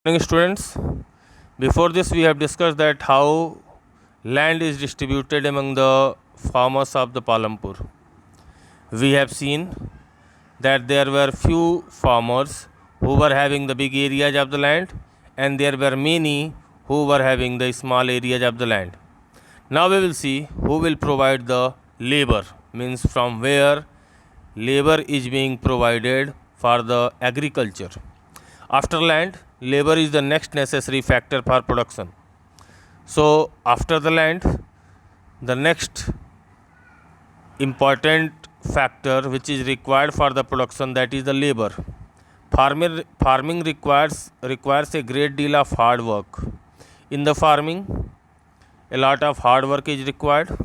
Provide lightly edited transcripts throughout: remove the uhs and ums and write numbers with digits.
Morning, students. Before this, we have discussed that how land is distributed among the farmers of the Palampur. We have seen that there were few farmers who were having the big areas of the land, and there were many who were having the small areas of the land. Now we will see who will provide the labor, means from where labor is being provided for the agriculture. After land, labor is the next necessary factor for production. So, after the land, the next important factor which is required for the production, that is the labor. Farming requires a great deal of hard work. In the farming, a lot of hard work is required.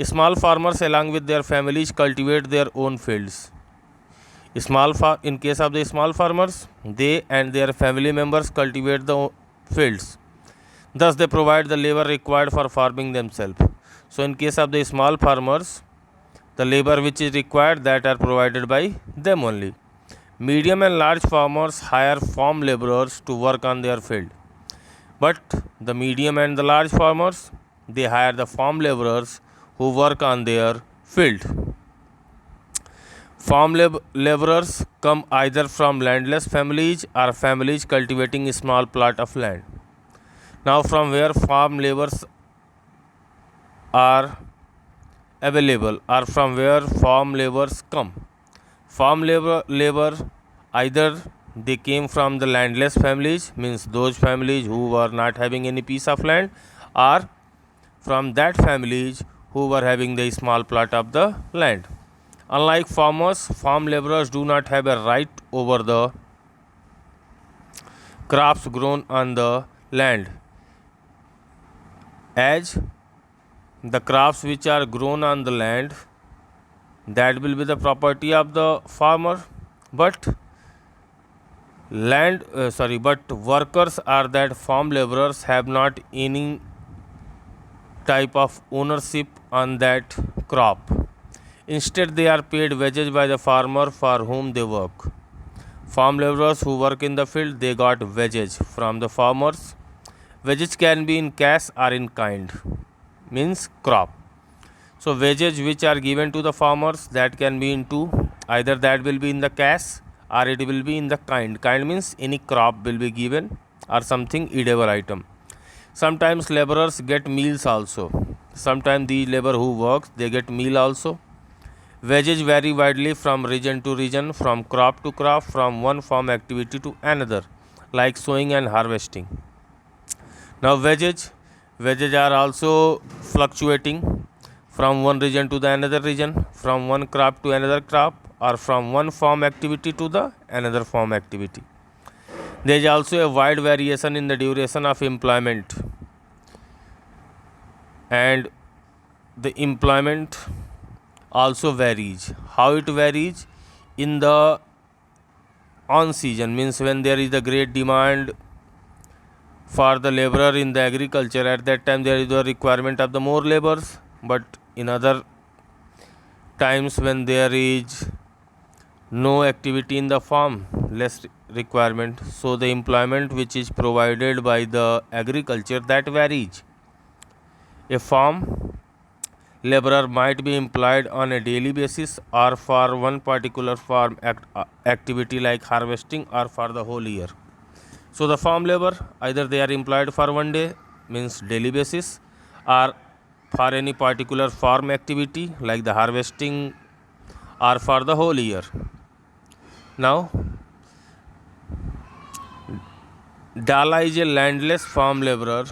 Small farmers along with their families cultivate their own fields. In case of the small farmers, they and their family members cultivate the fields. Thus, they provide the labor required for farming themselves. So, in case of the small farmers, the labor which is required, that are provided by them only. Medium and large farmers hire farm laborers to work on their field. But the medium and the large farmers, they hire the farm laborers who work on their field. Farm laborers come either from landless families or families cultivating a small plot of land. Now, from where farm laborers are available or from where farm laborers come? Farm labor either they came from the landless families, means those families who were not having any piece of land, or from that families who were having the small plot of the land. Unlike farmers, farm laborers do not have a right over the crops grown on the land, as the crops which are grown on the land, that will be the property of the farmer, but workers or that farm laborers have not any type of ownership on that crop. Instead, they are paid wages by the farmer for whom they work. Farm laborers who work in the field, they got wages from the farmers. Wages can be in cash or in kind, means crop. So, wages which are given to the farmers, that can be in two. Either that will be in the cash or it will be in the kind. Kind means any crop will be given or something edible item. Sometimes laborers get meals also. Sometimes the labor who works, they get meal also. Wages vary widely from region to region, from crop to crop, from one farm activity to another, like sowing and harvesting. Now, wages are also fluctuating from one region to the another region, from one crop to another crop, or from one farm activity to the another farm activity. There is also a wide variation in the duration of employment, and the employment also varies. How it varies? In the on season, means when there is a great demand for the laborer in the agriculture, at that time there is the requirement of the more laborers. But in other times when there is no activity in the farm, less requirement, so the employment which is provided by the agriculture, that varies. A farm laborer might be employed on a daily basis or for one particular farm activity like harvesting, or for the whole year. So, the farm labor, either they are employed for one day, means daily basis, or for any particular farm activity like the harvesting, or for the whole year. Now, Dala is a landless farm laborer